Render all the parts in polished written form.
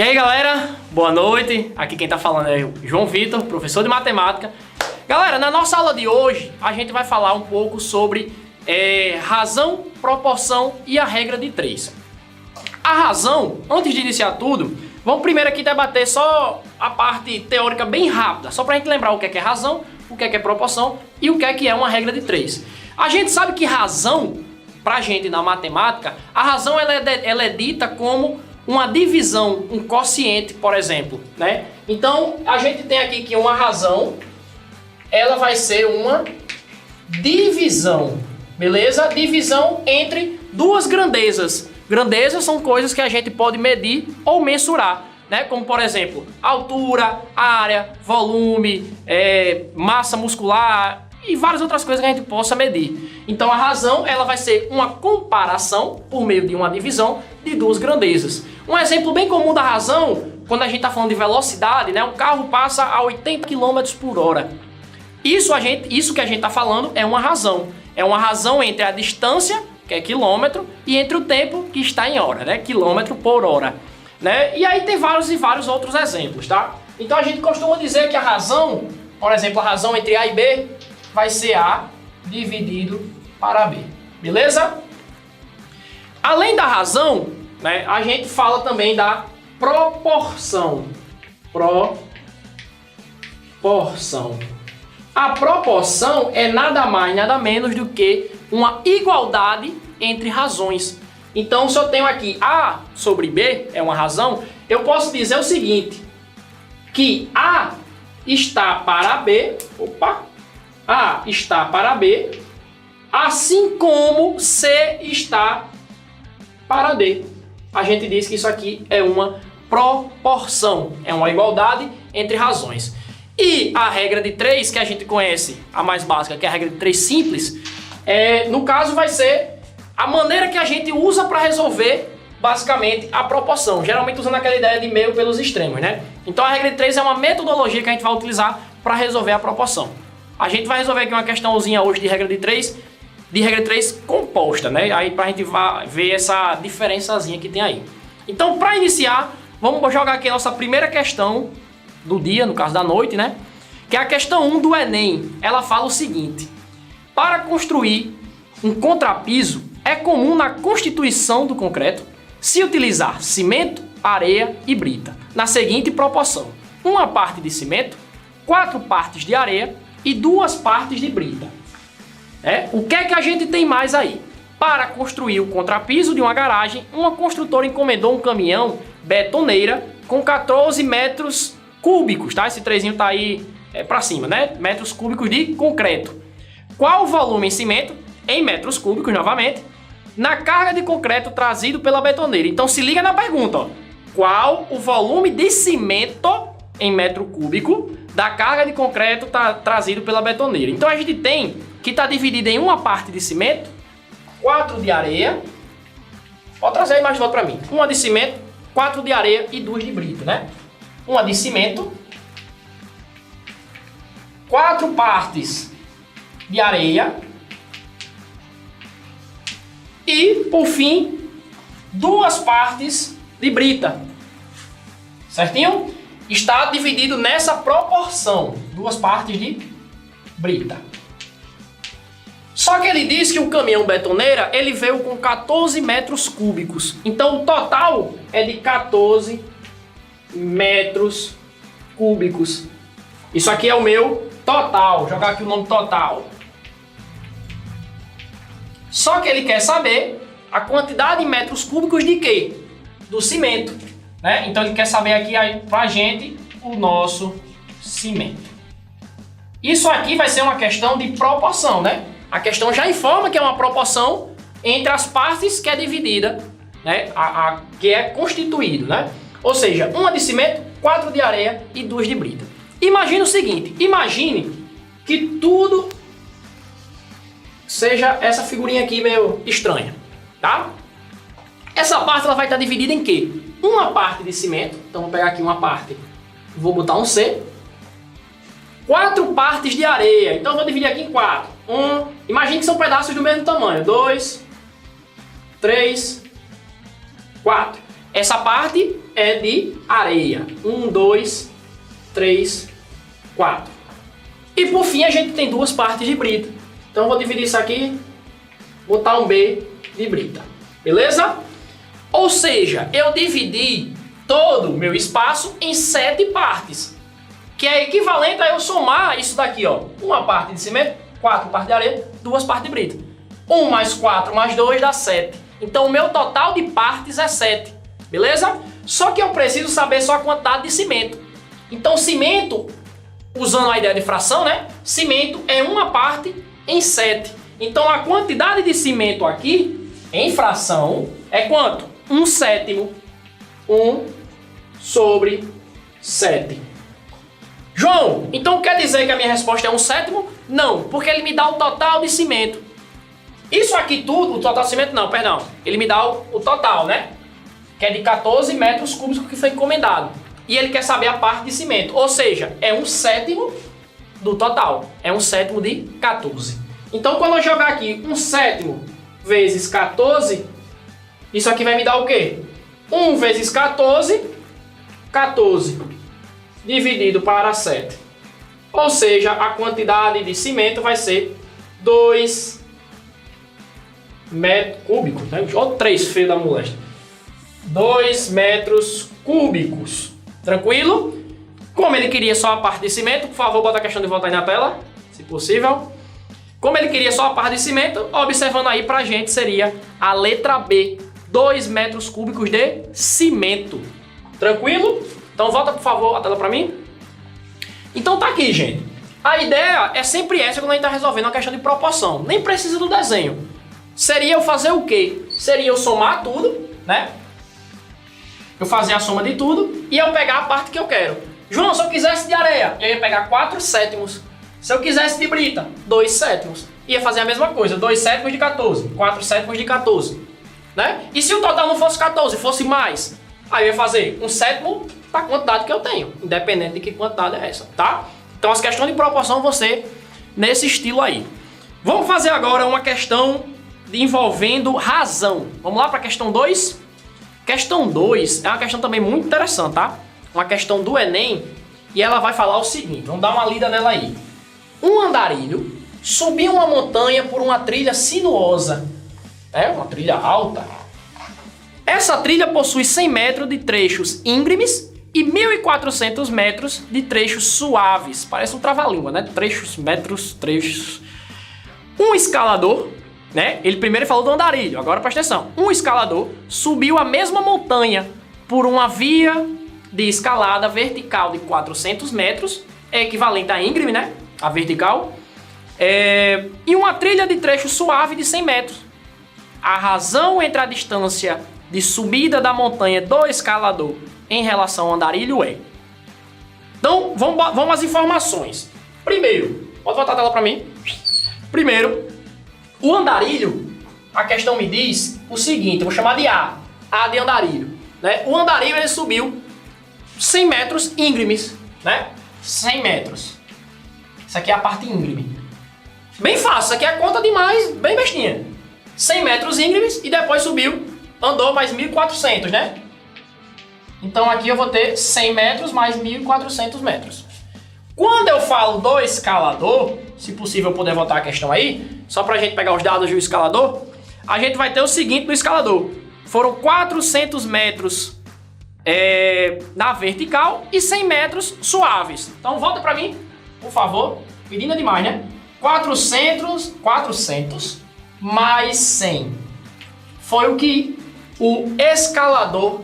E aí galera, boa noite, aqui quem tá falando é o João Vitor, professor de matemática. Galera, na nossa aula de hoje a gente vai falar um pouco sobre razão, proporção e a regra de 3. A razão, antes de iniciar tudo, vamos primeiro aqui debater só a parte teórica bem rápida, só pra gente lembrar o que é razão, o que é proporção e o que é uma regra de 3. A gente sabe que razão, pra gente na matemática, a razão ela é dita como uma divisão, um quociente, por exemplo, né? Então, a gente tem aqui que uma razão, ela vai ser uma divisão, beleza? Divisão entre duas grandezas. Grandezas são coisas que a gente pode medir ou mensurar, né? Como, por exemplo, altura, área, volume, massa muscular e várias outras coisas que a gente possa medir. Então, a razão, ela vai ser uma comparação por meio de uma divisão de duas grandezas. Um exemplo bem comum da razão, quando a gente está falando de velocidade, né? Um carro passa a 80 km por hora. Isso que a gente está falando é uma razão. É uma razão entre a distância, que é quilômetro, e entre o tempo, que está em hora, né? Quilômetro por hora. Né? E aí tem vários e vários outros exemplos, tá? Então a gente costuma dizer que a razão, por exemplo, a razão entre A e B, vai ser A dividido para B. Beleza? Além da razão, né, a gente fala também da proporção. Proporção. A proporção é nada mais, nada menos do que uma igualdade entre razões. Então, se eu tenho aqui A sobre B, é uma razão, eu posso dizer o seguinte, que A está para B, A está para B, assim como C está para D. A gente diz que isso aqui é uma proporção, é uma igualdade entre razões. E a regra de 3, que a gente conhece, a mais básica, que é a regra de 3 simples, no caso vai ser a maneira que a gente usa para resolver, basicamente, a proporção. Geralmente usando aquela ideia de meio pelos extremos, né? Então a regra de 3 é uma metodologia que a gente vai utilizar para resolver a proporção. A gente vai resolver aqui uma questãozinha hoje de regra de 3 composta, né? Aí pra gente ver essa diferençazinha que tem aí. Então, para iniciar, vamos jogar aqui a nossa primeira questão do dia, no caso da noite, né? Que é a questão 1 do Enem. Ela fala o seguinte: para construir um contrapiso, é comum na constituição do concreto se utilizar cimento, areia e brita, na seguinte proporção: uma parte de cimento, 4 partes de areia e 2 partes de brita. O que é que a gente tem mais aí? Para construir o contrapiso de uma garagem, uma construtora encomendou um caminhão betoneira com 14 metros cúbicos, tá? Esse trezinho tá aí para cima, né? Metros cúbicos de concreto. Qual o volume em cimento, em metros cúbicos novamente, na carga de concreto trazido pela betoneira? Então se liga na pergunta, ó. Qual o volume de cimento em metro cúbico da carga de concreto trazido pela betoneira? Então a gente tem que está dividida em uma parte de cimento, 4 de areia. Pode trazer a imagem de volta para mim. Uma de cimento, 4 de areia e 2 de brita, né? Uma de cimento, 4 partes de areia e, por fim, 2 partes de brita. Certinho? Está dividido nessa proporção, 2 partes de brita. Só que ele diz que o caminhão betoneira, ele veio com 14 metros cúbicos. Então o total é de 14 metros cúbicos. Isso aqui é o meu total. Vou jogar aqui o nome total. Só que ele quer saber a quantidade em metros cúbicos de quê? Do cimento, né? Então ele quer saber aqui pra gente o nosso cimento. Isso aqui vai ser uma questão de proporção, né? A questão já informa que é uma proporção entre as partes que é dividida, né? Que é constituído, né? Ou seja, uma de cimento, 4 de areia e 2 de brita. Imagine o seguinte, imagine que tudo seja essa figurinha aqui meio estranha, tá? Essa parte ela vai estar dividida em quê? Uma parte de cimento, então vou pegar aqui uma parte, vou botar um C. 4 partes de areia, então eu vou dividir aqui em 4. Imagine que são pedaços do mesmo tamanho. 2, 3, 4. Essa parte é de areia. 1, 2, 3, 4. E por fim a gente tem duas partes de brita. Então eu vou dividir isso aqui, botar um B de brita. Beleza? Ou seja, eu dividi todo o meu espaço em 7 partes. Que é equivalente a eu somar isso daqui, ó. Uma parte de cimento, 4 partes de areia, 2 partes de brita. 1 mais 4 mais 2 dá 7. Então o meu total de partes é 7. Beleza? Só que eu preciso saber só a quantidade de cimento. Então cimento, usando a ideia de fração, né? Cimento é uma parte em 7. Então a quantidade de cimento aqui, em fração, é quanto? 1/7. 1 sobre 7. João, então quer dizer que a minha resposta é 1/7? Não, porque ele me dá o total de cimento. Isso aqui tudo, o total de cimento não, perdão. Ele me dá o total, né? Que é de 14 metros cúbicos que foi encomendado. E ele quer saber a parte de cimento. Ou seja, é 1/7 do total. É 1/7 de 14. Então quando eu jogar aqui 1/7 vezes 14, isso aqui vai me dar o quê? 1 vezes 14, 14 dividido para 7. Ou seja, a quantidade de cimento vai ser 2 metros cúbicos, né? Ou 3, filho da moléstia. 2 metros cúbicos. Tranquilo? Como ele queria só a parte de cimento, por favor, bota a questão de volta aí na tela, se possível. Como ele queria só a parte de cimento, observando aí pra gente seria a letra B. 2 metros cúbicos de cimento. Tranquilo? Então volta, por favor, a tela pra mim. Então tá aqui, gente. A ideia é sempre essa quando a gente tá resolvendo uma questão de proporção. Nem precisa do desenho. Seria eu fazer o quê? Seria eu somar tudo, né? Eu fazer a soma de tudo e eu pegar a parte que eu quero. João, se eu quisesse de areia, eu ia pegar 4/7. Se eu quisesse de brita, 2/7. Ia fazer a mesma coisa, 2/7 de 14, 4/7 de 14. Né? E se o total não fosse 14, fosse mais, aí eu ia fazer 1/7 da quantidade que eu tenho, independente de que quantidade é essa, tá? Então as questões de proporção vão ser nesse estilo aí. Vamos fazer agora uma questão envolvendo razão. Vamos lá para a questão 2? Questão 2 é uma questão também muito interessante, tá? Uma questão do Enem e ela vai falar o seguinte, vamos dar uma lida nela aí. Um andarilho subiu uma montanha por uma trilha sinuosa. É uma trilha alta. Essa trilha possui 100 metros de trechos íngremes e 1.400 metros de trechos suaves. Parece um trava-língua, né? Trechos, metros, trechos. Um escalador, né? Ele primeiro falou do andarilho, agora presta atenção. Um escalador subiu a mesma montanha por uma via de escalada vertical de 400 metros, é equivalente a íngreme, né? A vertical. E uma trilha de trecho suave de 100 metros. A razão entre a distância de subida da montanha do escalador em relação ao andarilho é. Então, vamos às informações. Primeiro, pode botar a tela para mim. Primeiro, o andarilho, a questão me diz o seguinte, eu vou chamar de A de andarilho. Né? O andarilho ele subiu 100 metros íngremes, né? 100 metros. Isso aqui é a parte íngreme. Bem fácil, isso aqui é conta demais, bem bestinha. 100 metros íngremes e depois subiu, andou mais 1.400, né? Então aqui eu vou ter 100 metros mais 1.400 metros. Quando eu falo do escalador, se possível poder voltar a questão aí, só pra gente pegar os dados do escalador, a gente vai ter o seguinte no escalador. Foram 400 metros na vertical e 100 metros suaves. Então volta pra mim, por favor. Pedindo demais, né? 400 mais 100. Foi o que o escalador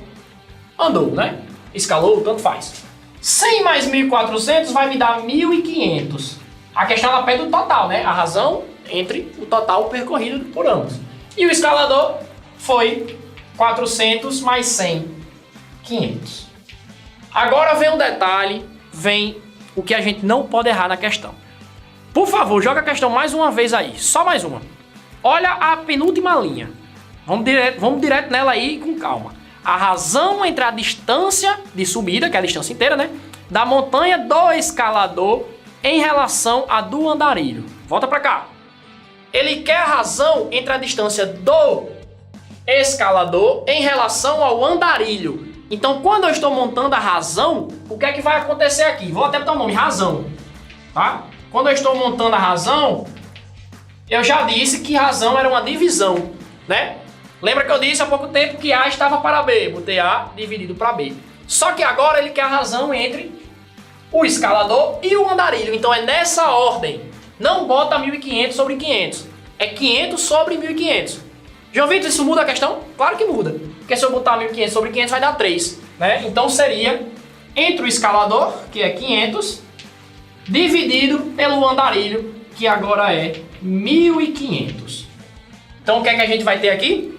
andou, né? Escalou, tanto faz. 100 mais 1.400 vai me dar 1.500. A questão ela pede o total, né? A razão entre o total percorrido por ambos. E o escalador foi 400 mais 100, 500. Agora vem um detalhe, vem o que a gente não pode errar na questão. Por favor, joga a questão mais uma vez aí, só mais uma. Olha a penúltima linha. Vamos direto nela aí com calma. A razão entre a distância de subida, que é a distância inteira, né? Da montanha do escalador em relação à do andarilho. Volta pra cá. Ele quer a razão entre a distância do escalador em relação ao andarilho. Então, quando eu estou montando a razão, o que é que vai acontecer aqui? Vou até botar o nome, razão, tá? Quando eu estou montando a razão, eu já disse que razão era uma divisão, né? Lembra que eu disse há pouco tempo que A estava para B, botei A dividido para B. Só que agora ele quer a razão entre o escalador e o andarilho, então é nessa ordem. Não bota 1.500 sobre 500, é 500 sobre 1.500. João Vitor, isso muda a questão? Claro que muda, porque se eu botar 1.500 sobre 500 vai dar 3, né? Então seria entre o escalador, que é 500, dividido pelo andarilho, que agora é 1.500. Então o que é que a gente vai ter aqui?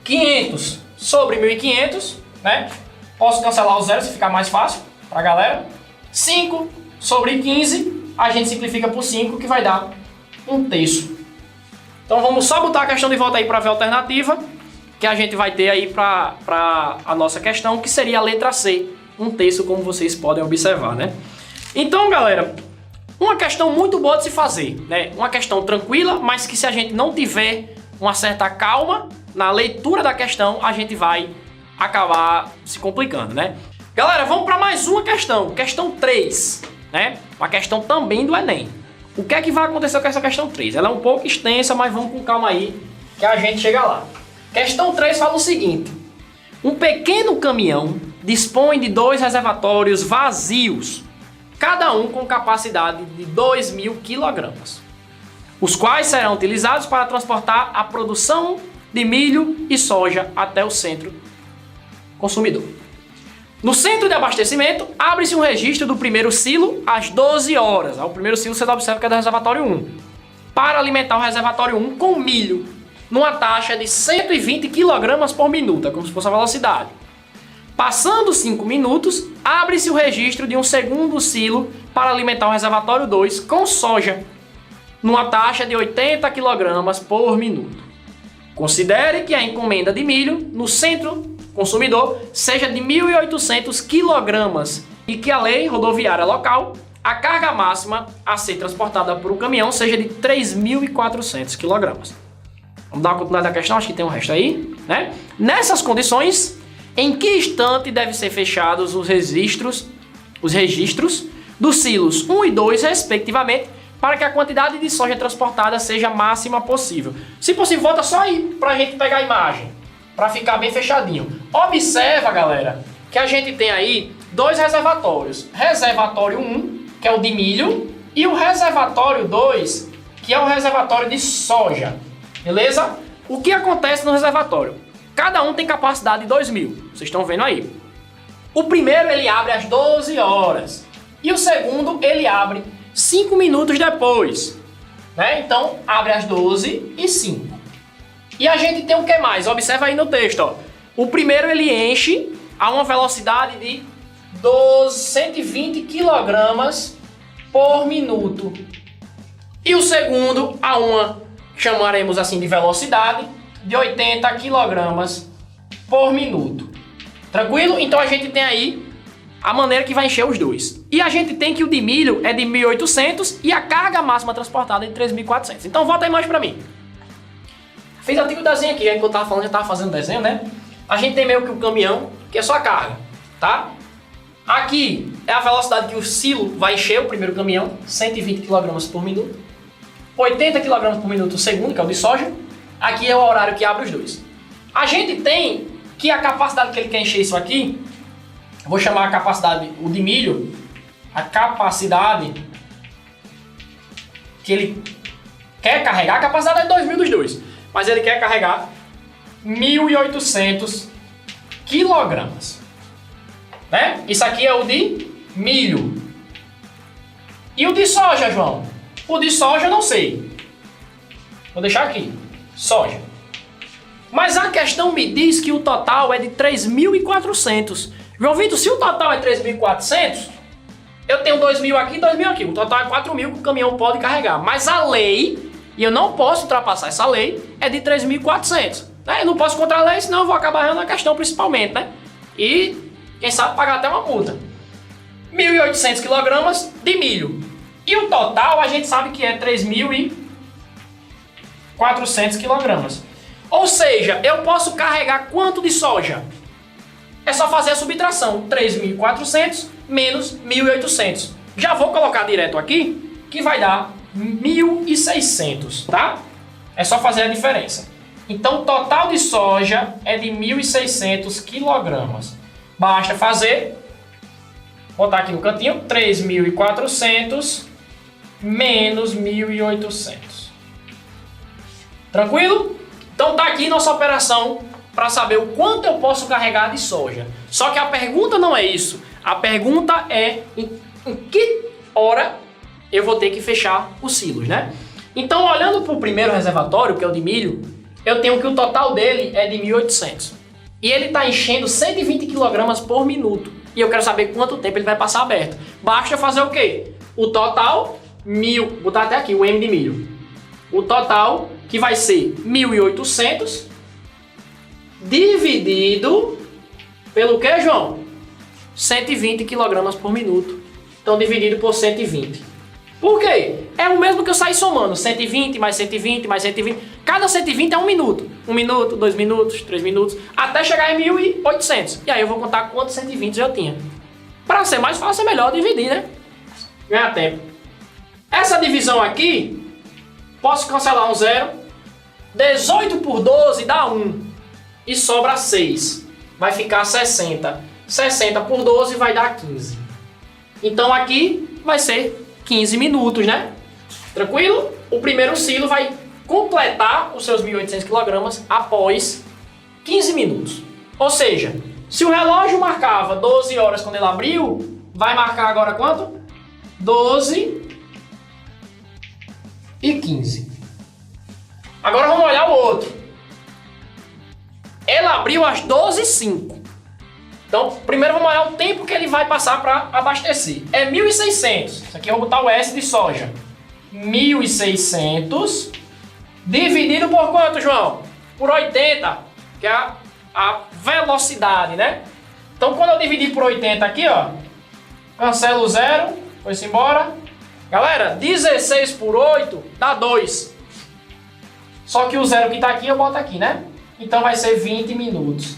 500 sobre 1.500, né? Posso cancelar o zero se ficar mais fácil para a galera. 5 sobre 15, a gente simplifica por 5, que vai dar 1/3. Então vamos só botar a questão de volta aí para ver a alternativa, que a gente vai ter aí para a nossa questão, que seria a letra C, 1/3, como vocês podem observar, né? Então, galera, uma questão muito boa de se fazer, né? Uma questão tranquila, mas que se a gente não tiver uma certa calma na leitura da questão, a gente vai acabar se complicando, né? Galera, vamos para mais uma questão, questão 3, né? Uma questão também do Enem. O que é que vai acontecer com essa questão 3? Ela é um pouco extensa, mas vamos com calma aí, que a gente chega lá. Questão 3 fala o seguinte: um pequeno caminhão dispõe de 2 reservatórios vazios, cada um com capacidade de 2.000 kg, os quais serão utilizados para transportar a produção de milho e soja até o centro consumidor. No centro de abastecimento, abre-se um registro do primeiro silo às 12 horas. O primeiro silo você observa que é do reservatório 1. Para alimentar o reservatório 1 com milho, numa taxa de 120 kg por minuto, como se fosse a velocidade. Passando 5 minutos, abre-se o registro de um segundo silo para alimentar o reservatório 2 com soja, numa taxa de 80 kg por minuto. Considere que a encomenda de milho no centro consumidor seja de 1.800 kg e que a lei rodoviária local, a carga máxima a ser transportada por um caminhão seja de 3.400 kg. Vamos dar uma continuidade da questão, acho que tem um resto aí, né? Nessas condições, em que instante devem ser fechados os registros dos silos 1 e 2, respectivamente, para que a quantidade de soja transportada seja a máxima possível? Se possível, volta só aí para a gente pegar a imagem, para ficar bem fechadinho. Observa, galera, que a gente tem aí 2 reservatórios. Reservatório 1, que é o de milho, e o reservatório 2, que é o reservatório de soja. Beleza? O que acontece no reservatório? Cada um tem capacidade de 2.000. Vocês estão vendo aí. O primeiro ele abre às 12 horas. E o segundo ele abre 5 minutos depois, né? Então, abre às 12h05. E a gente tem o que mais? Observa aí no texto, ó. O primeiro ele enche a uma velocidade de 120 kg por minuto. E o segundo a uma, chamaremos assim de velocidade, de 80 kg por minuto. Tranquilo? Então a gente tem aí a maneira que vai encher os dois. E a gente tem que o de milho é de 1.800 e a carga máxima transportada é de 3.400. Então volta a imagem para mim. Fiz antigo desenho aqui, enquanto eu tava falando, já tava fazendo desenho, né? A gente tem meio que o caminhão, que é só a carga, tá? Aqui é a velocidade que o silo vai encher, o primeiro caminhão, 120 kg por minuto. 80 kg por minuto o segundo, que é o de soja. Aqui é o horário que abre os dois. A gente tem que a capacidade que ele quer encher isso aqui, eu vou chamar a capacidade, o de milho, a capacidade que ele quer carregar, a capacidade é 2.000 dos dois, mas ele quer carregar 1.800 kg, né? Isso aqui é o de milho. E o de soja, João? O de soja eu não sei. Vou deixar aqui. Soja. Mas a questão me diz que o total é de 3.400. João Vitor, se o total é 3.400, eu tenho 2.000 aqui e 2.000 aqui. O total é 4.000 que o caminhão pode carregar. Mas a lei, e eu não posso ultrapassar essa lei, é de 3.400. Né? Eu não posso contra a lei, senão eu vou acabar errando a questão principalmente, né? E, quem sabe, pagar até uma multa. 1.800 kg de milho. E o total a gente sabe que é 3.400 kg. Ou seja, eu posso carregar quanto de soja? É só fazer a subtração, 3.400 menos 1.800. Já vou colocar direto aqui, que vai dar 1.600, tá? É só fazer a diferença. Então, o total de soja é de 1.600 quilogramas. Basta fazer, botar aqui no cantinho, 3.400 menos 1.800. Tranquilo? Então tá aqui nossa operação para saber o quanto eu posso carregar de soja. Só que a pergunta não é isso. A pergunta é em que hora eu vou ter que fechar os silos, né? Então, olhando para o primeiro reservatório, que é o de milho, eu tenho que o total dele é de 1.800. E ele está enchendo 120 kg por minuto. E eu quero saber quanto tempo ele vai passar aberto. Basta fazer o quê? O total, 1.000, vou botar até aqui o M de milho. O total, que vai ser 1.800, dividido pelo que, João? 120 kg por minuto. Então, dividido por 120. Por quê? É o mesmo que eu sair somando. 120 mais 120 mais 120. Cada 120 é 1 minuto. 1 minuto, 2 minutos, 3 minutos, até chegar em 1.800. E aí eu vou contar quantos 120 eu tinha. Para ser mais fácil, é melhor dividir, né? Ganhar tempo. Essa divisão aqui, posso cancelar um zero. 18 por 12 dá 1. E sobra 6. Vai ficar 60. 60 por 12 vai dar 15. Então aqui vai ser 15 minutos, né? Tranquilo? O primeiro silo vai completar os seus 1.800 kg após 15 minutos. Ou seja, se o relógio marcava 12 horas quando ele abriu, vai marcar agora quanto? 12 e 15. Agora vamos olhar o outro. Ele abriu às 12h05. Então, primeiro vamos olhar o tempo que ele vai passar para abastecer. É 1.600. Isso aqui eu vou botar o S de soja. 1.600 dividido por quanto, João? Por 80, que é a velocidade, né? Então, quando eu dividir por 80 aqui, ó, cancelo o zero, foi-se embora. Galera, 16 por 8 dá 2. Só que o zero que está aqui eu boto aqui, né? Então vai ser 20 minutos.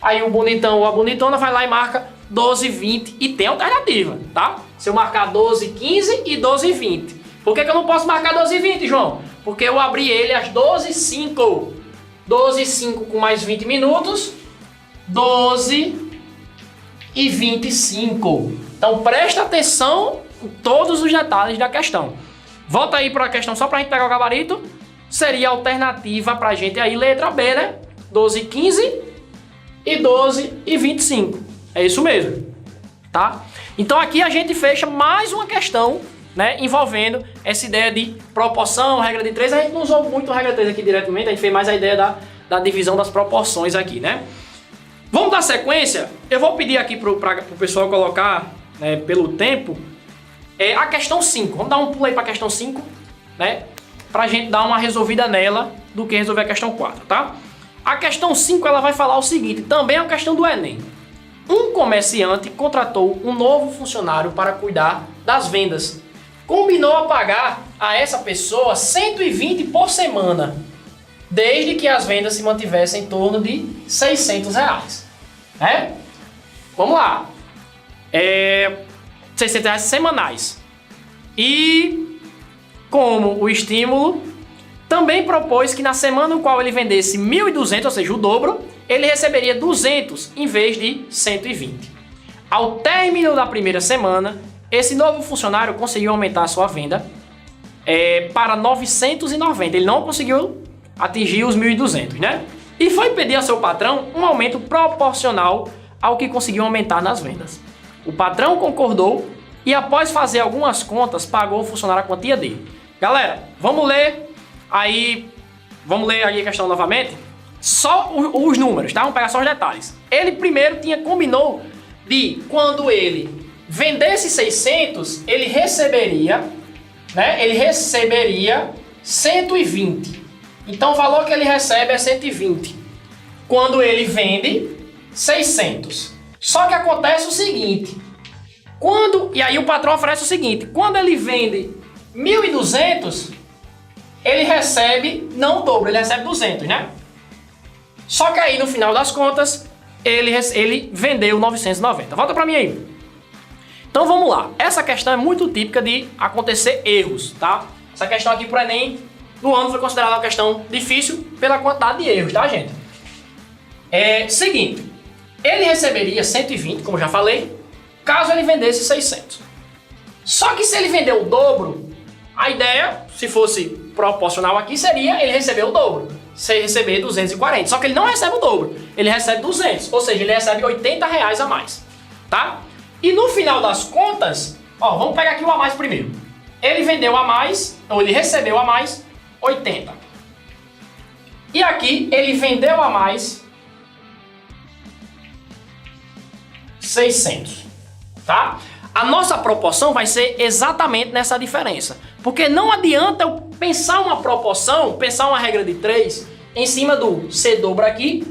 Aí o bonitão ou a bonitona vai lá e marca 12,20 e tem alternativa, tá? Se eu marcar 12,15 e 12,20. Por que eu não posso marcar 12,20, João? Porque eu abri ele às 12,05. 12,05 com mais 20 minutos, 12,25. Então presta atenção em todos os detalhes da questão. Volta aí para a questão só para a gente pegar o gabarito. Seria a alternativa para a gente aí, letra B, né? 12,15 e 12,25. É isso mesmo, tá? Então aqui a gente fecha mais uma questão, né, envolvendo essa ideia de proporção, regra de 3. A gente não usou muito a regra 3 aqui diretamente, a gente fez mais a ideia da divisão das proporções aqui, né? Vamos dar sequência? Eu vou pedir aqui para o pessoal colocar, né, pelo tempo, a questão 5. Vamos dar um pulo aí para a questão 5, né? Para a gente dar uma resolvida nela do que resolver a questão 4, tá? A questão 5 ela vai falar o seguinte, também é uma questão do Enem. Um comerciante contratou um novo funcionário para cuidar das vendas. Combinou a pagar a essa pessoa 120 por semana, desde que as vendas se mantivessem em torno de R$600. É? Vamos lá. 600 reais semanais. E como o estímulo, também propôs que na semana no qual ele vendesse 1.200, ou seja, o dobro, ele receberia 200 em vez de 120. Ao término da primeira semana, esse novo funcionário conseguiu aumentar a sua venda para 990. Ele não conseguiu atingir os 1.200, né? E foi pedir ao seu patrão um aumento proporcional ao que conseguiu aumentar nas vendas. O patrão concordou e, após fazer algumas contas, pagou o funcionário a quantia dele. Galera, vamos ler aí a questão novamente. Só os números, tá? Vamos pegar só os detalhes. Ele primeiro combinou de, quando ele vendesse 600, ele receberia, né? Ele receberia 120. Então o valor que ele recebe é 120. Quando ele vende 600. Só que acontece o seguinte, e aí o patrão oferece o seguinte, quando ele vende 1.200, ele recebe, não o dobro, ele recebe 200, né? Só que aí, no final das contas, ele vendeu 990. Volta para mim aí. Então vamos lá. Essa questão é muito típica de acontecer erros, tá? Essa questão aqui pro Enem do ano foi considerada uma questão difícil pela quantidade de erros, tá, gente? Seguinte, ele receberia 120, como já falei, caso ele vendesse 600. Só que se ele vender o dobro, a ideia, se fosse proporcional aqui, seria ele receber o dobro. Se receber 240. Só que ele não recebe o dobro, ele recebe 200, ou seja, ele recebe R$80 a mais, tá? E no final das contas, ó, vamos pegar aqui o a mais primeiro. Ele vendeu a mais, ou ele recebeu a mais, 80. E aqui ele vendeu a mais 600, tá? A nossa proporção vai ser exatamente nessa diferença. Porque não adianta eu pensar uma proporção, pensar uma regra de 3 em cima do C dobro aqui,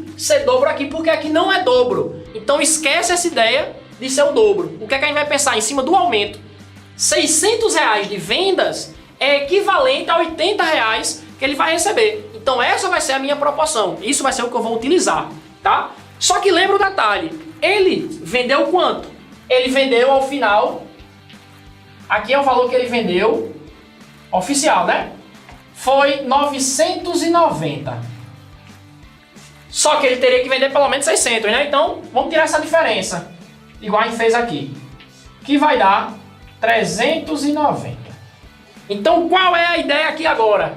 porque aqui não é dobro. Então esquece essa ideia de ser o dobro. O que é que a gente vai pensar em cima do aumento? R$600 de vendas é equivalente a R$80 que ele vai receber. Então essa vai ser a minha proporção. Isso vai ser o que eu vou utilizar, tá? Só que lembra o detalhe. Ele vendeu quanto? Ele vendeu ao final. Aqui é o valor que ele vendeu oficial, né? Foi 990. Só que ele teria que vender pelo menos 600, né? Então vamos tirar essa diferença, igual a gente fez aqui, que vai dar 390. Então qual é a ideia aqui agora?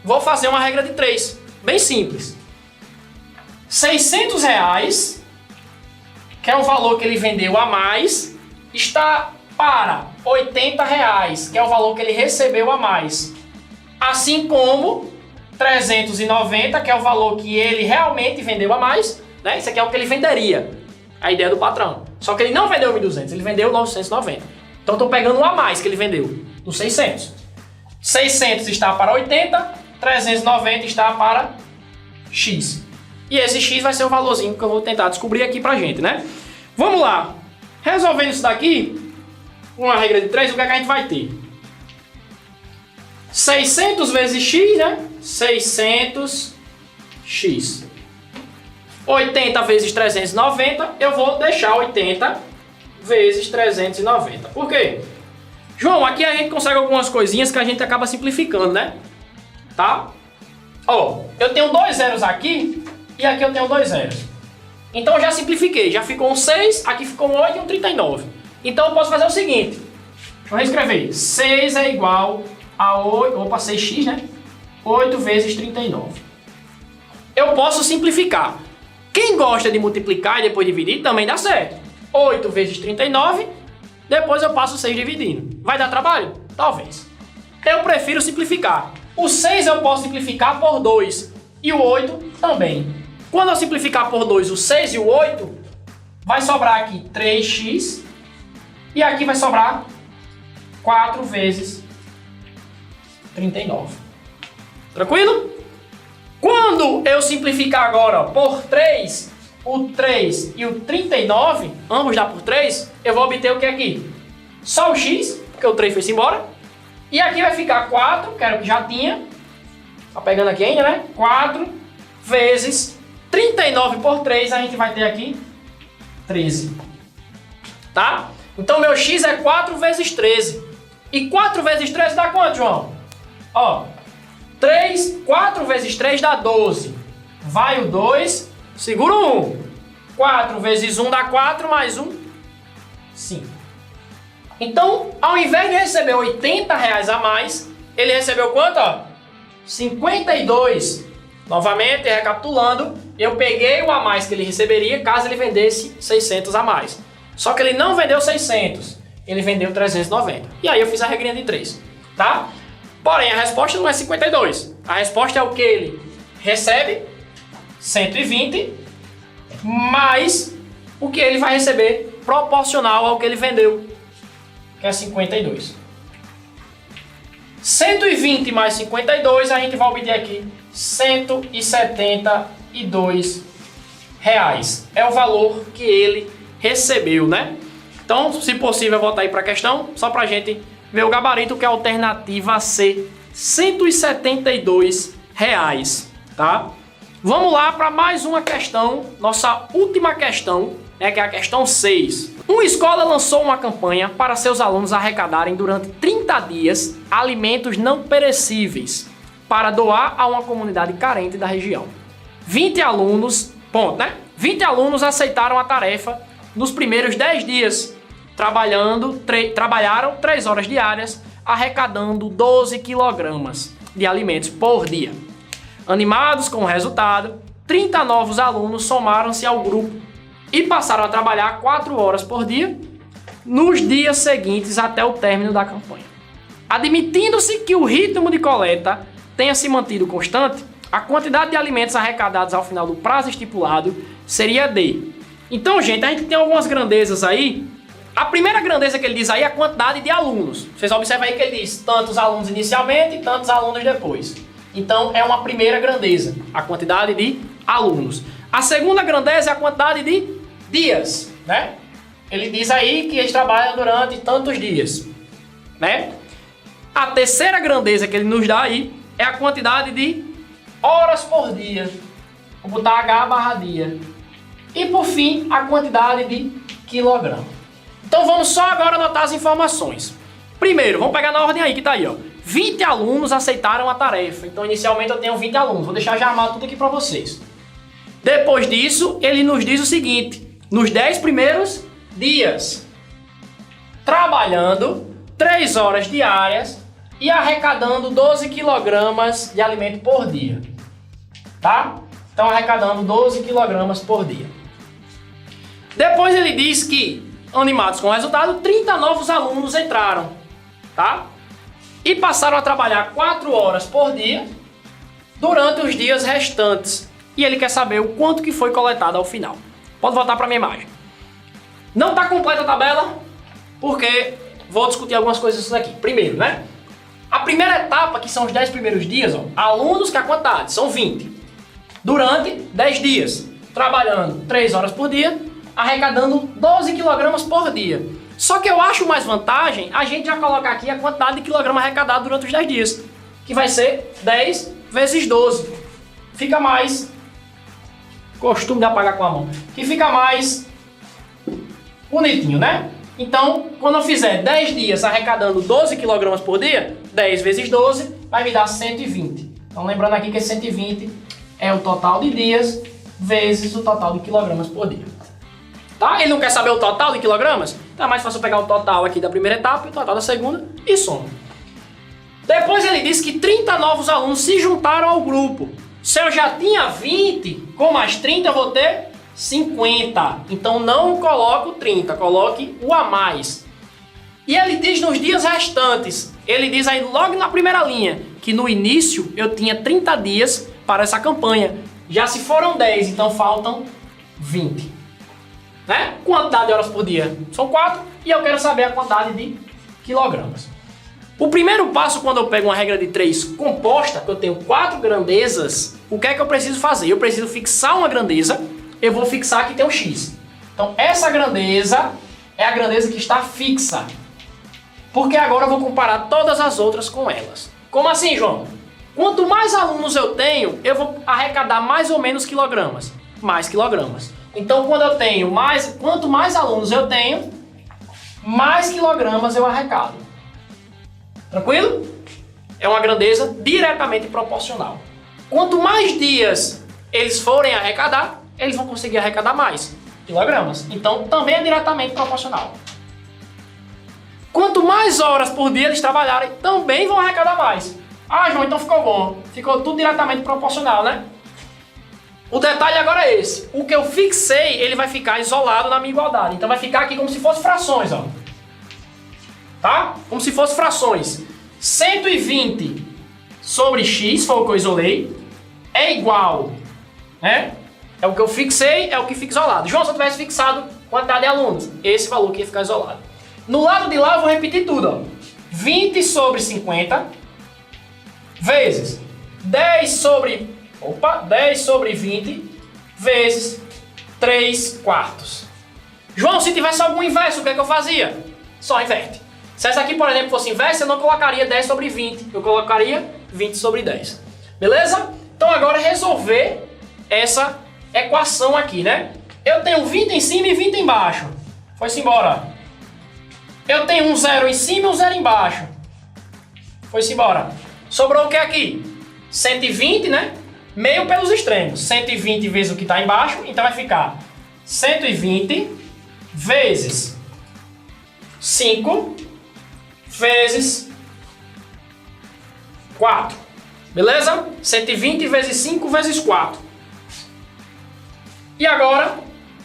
Vou fazer uma regra de 3, bem simples. R$600, que é o valor que ele vendeu a mais, está para R$80, que é o valor que ele recebeu a mais. Assim como 390, que é o valor que ele realmente vendeu a mais, né? Isso aqui é o que ele venderia, a ideia do patrão. Só que ele não vendeu 1.200, ele vendeu 990. Então estou pegando o a mais que ele vendeu, do 600. 600 está para 80, 390 está para X. E esse X vai ser o valorzinho que eu vou tentar descobrir aqui pra gente, né? Vamos lá. Resolvendo isso daqui, uma regra de 3, o que é que a gente vai ter? 600 vezes X, né? 600X. 80 vezes 390, eu vou deixar 80 vezes 390. Por quê? João, aqui a gente consegue algumas coisinhas que a gente acaba simplificando, né? Tá? Ó, eu tenho 2 zeros aqui e aqui eu tenho 2 zeros. Então eu já simplifiquei, já ficou um 6, aqui ficou um 8 e um 39. Então eu posso fazer o seguinte, deixa eu reescrever. 6 é igual a 8, opa, 6x, né? 8 vezes 39. Eu posso simplificar. Quem gosta de multiplicar e depois dividir também dá certo. 8 vezes 39, depois eu passo 6 dividindo. Vai dar trabalho? Talvez. Eu prefiro simplificar. O 6 eu posso simplificar por 2 e o 8 também. Quando eu simplificar por 2 o 6 e o 8, vai sobrar aqui 3x e aqui vai sobrar 4 vezes 39. Tranquilo? Quando eu simplificar agora por 3, o 3 e o 39, ambos dá por 3, eu vou obter o que aqui? Só o x, porque o 3 foi-se embora. E aqui vai ficar 4, que era o que já tinha. Tá pegando aqui ainda, né? 4 vezes 39 por 3, a gente vai ter aqui 13. Tá? Então meu x é 4 vezes 13. E 4 vezes 13 dá quanto, João? Ó, 4 vezes 3 dá 12. Vai o 2, segura o 1. 4 vezes 1 dá 4, mais 1, 5. Então, ao invés de receber R$80 a mais, ele recebeu quanto? Ó? 52. Novamente, recapitulando, eu peguei o a mais que ele receberia caso ele vendesse 600 a mais. Só que ele não vendeu 600, ele vendeu 390. E aí eu fiz a regrinha de 3, tá? Porém, a resposta não é 52. A resposta é o que ele recebe, 120, mais o que ele vai receber proporcional ao que ele vendeu, que é 52. 120 mais 52, a gente vai obter aqui 172 reais. É o valor que ele recebeu, né? Então, se possível, voltar aí para a questão, só para a gente ver o gabarito, que é a alternativa C, 172 reais, tá? Vamos lá para mais uma questão, nossa última questão, né, que é a questão 6. Uma escola lançou uma campanha para seus alunos arrecadarem durante 30 dias alimentos não perecíveis para doar a uma comunidade carente da região. 20 alunos, 20 alunos aceitaram a tarefa nos primeiros 10 dias, trabalharam 3 horas diárias, arrecadando 12 quilogramas de alimentos por dia. Animados com o resultado, 30 novos alunos somaram-se ao grupo e passaram a trabalhar 4 horas por dia nos dias seguintes até o término da campanha. Admitindo-se que o ritmo de coleta tenha se mantido constante, a quantidade de alimentos arrecadados ao final do prazo estipulado seria de... Então, gente, a gente tem algumas grandezas aí. A primeira grandeza que ele diz aí é a quantidade de alunos. Vocês observam aí que ele diz tantos alunos inicialmente e tantos alunos depois. Então, é uma primeira grandeza, a quantidade de alunos. A segunda grandeza é a quantidade de dias, né? Ele diz aí que eles trabalham durante tantos dias, né? A terceira grandeza que ele nos dá aí é a quantidade de horas por dia. Vou botar H/dia. E por fim, a quantidade de quilograma. Então vamos só agora anotar as informações. Primeiro, vamos pegar na ordem aí que tá aí, ó. 20 alunos aceitaram a tarefa. Então inicialmente eu tenho 20 alunos. Vou deixar já armado tudo aqui para vocês. Depois disso, ele nos diz o seguinte: nos 10 primeiros dias, trabalhando 3 horas diárias e arrecadando 12 quilogramas de alimento por dia. Tá? Então arrecadando 12 quilogramas por dia. Depois ele diz que, animados com o resultado, 30 novos alunos entraram, tá? E passaram a trabalhar 4 horas por dia durante os dias restantes. E ele quer saber o quanto que foi coletado ao final. Pode voltar para a minha imagem. Não está completa a tabela, porque vou discutir algumas coisas aqui. Primeiro, né? A primeira etapa, que são os 10 primeiros dias, ó, alunos, que é a quantidade, são 20. Durante 10 dias, trabalhando 3 horas por dia, arrecadando 12 quilogramas por dia. Só que eu acho mais vantagem a gente já colocar aqui a quantidade de quilograma arrecadado durante os 10 dias, que vai ser 10 vezes 12. Fica mais... Costume de apagar com a mão. Que fica mais bonitinho, né? Então, quando eu fizer 10 dias arrecadando 12 quilogramas por dia, 10 vezes 12 vai me dar 120. Então, lembrando aqui que esse 120 é o total de dias vezes o total de quilogramas por dia. Tá? Ele não quer saber o total de quilogramas? Então é mais fácil pegar o total aqui da primeira etapa e o total da segunda e soma. Depois ele diz que 30 novos alunos se juntaram ao grupo. Se eu já tinha 20, com mais 30 eu vou ter 50. Então não coloco 30, coloque o a mais. E ele diz nos dias restantes, ele diz aí logo na primeira linha, que no início eu tinha 30 dias para essa campanha. Já se foram 10, então faltam 20. Né? Quantidade de horas por dia são 4 e eu quero saber a quantidade de quilogramas. O primeiro passo, quando eu pego uma regra de 3 composta, que eu tenho 4 grandezas, o que é que eu preciso fazer? Eu preciso fixar uma grandeza, eu vou fixar que tem um X. Então essa grandeza é a grandeza que está fixa. Porque agora eu vou comparar todas as outras com elas. Como assim, João? Quanto mais alunos eu tenho, eu vou arrecadar mais ou menos quilogramas. Mais quilogramas. Então, quando eu tenho quanto mais alunos eu tenho, mais quilogramas eu arrecado. Tranquilo? É uma grandeza diretamente proporcional. Quanto mais dias eles forem arrecadar, eles vão conseguir arrecadar mais quilogramas. Então, também é diretamente proporcional. Quanto mais horas por dia eles trabalharem, também vão arrecadar mais. Ah, João, então ficou bom. Ficou tudo diretamente proporcional, né? O detalhe agora é esse. O que eu fixei, ele vai ficar isolado na minha igualdade. Então vai ficar aqui como se fosse frações, ó. Tá? Como se fosse frações. 120 sobre x, foi o que eu isolei, é igual, né? É o que eu fixei, é o que fica isolado. João, se eu tivesse fixado quantidade de alunos, esse valor que ia ficar isolado. No lado de lá eu vou repetir tudo, ó. 20 sobre 50 vezes 10 sobre 20 vezes 3 quartos. João, se tivesse algum inverso, o que é que eu fazia? Só inverte. Se essa aqui, por exemplo, fosse inversa, eu não colocaria 10 sobre 20. Eu colocaria 20 sobre 10. Beleza? Então agora resolver essa equação aqui, né? Eu tenho 20 em cima e 20 embaixo. Foi-se embora. Eu tenho um 0 em cima e um 0 embaixo. Foi-se embora. Sobrou o que aqui? 120, né? Meio pelos extremos. 120 vezes o que está embaixo, então vai ficar 120 vezes 5 vezes 4. Beleza? 120 vezes 5 vezes 4. E agora,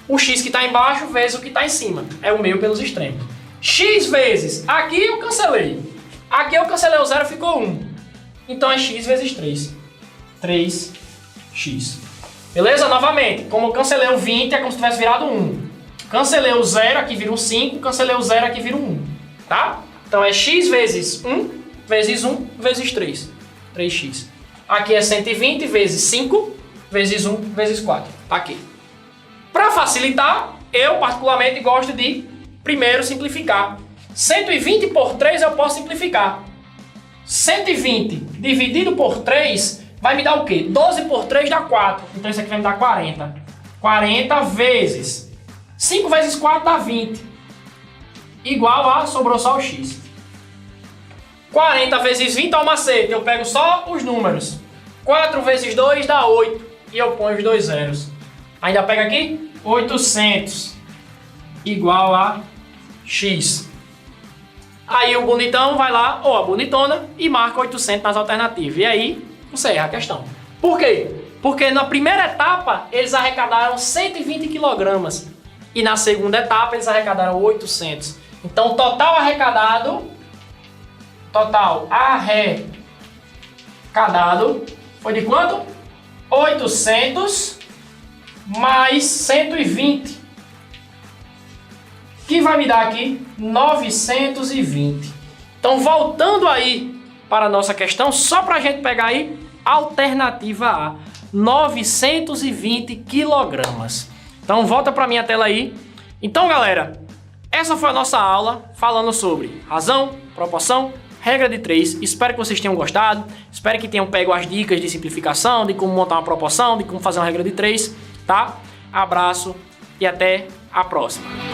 o x que está embaixo vezes o que está em cima. É o meio pelos extremos. X vezes... Aqui eu cancelei. Aqui eu cancelei o 0, ficou 1. Então é x vezes 3. 3x. Beleza? Novamente, como eu cancelei o 20, é como se tivesse virado 1. Cancelei o 0, aqui vira um 5. Cancelei o 0, aqui vira um 1. Tá? Então é x vezes 1 vezes 1 vezes 3. 3x. Aqui é 120 vezes 5 vezes 1 vezes 4. Tá aqui. Para facilitar, eu particularmente gosto de primeiro simplificar. 120 por 3 eu posso simplificar. 120 dividido por 3 vai me dar o quê? 12 por 3 dá 4. Então isso aqui vai me dar 40. 40 vezes 5 vezes 4 dá 20. Igual a... sobrou só o x. 40 vezes 20 é o macete. Eu pego só os números. 4 vezes 2 dá 8. E eu ponho os dois zeros. Ainda pega aqui? 800 igual a x. Aí o bonitão vai lá, ou a bonitona, e marca 800 nas alternativas. E aí, encerra a questão. Por quê? Porque na primeira etapa, eles arrecadaram 120 kg. E na segunda etapa, eles arrecadaram 800. Então, total arrecadado foi de quanto? 800 mais 120. Que vai me dar aqui 920. Então, voltando aí para a nossa questão, só para a gente pegar aí, alternativa A, 920 kg. Então, volta para minha tela aí. Então, galera, essa foi a nossa aula falando sobre razão, proporção, regra de 3. Espero que vocês tenham gostado. Espero que tenham pego as dicas de simplificação, de como montar uma proporção, de como fazer uma regra de 3, tá? Abraço e até a próxima.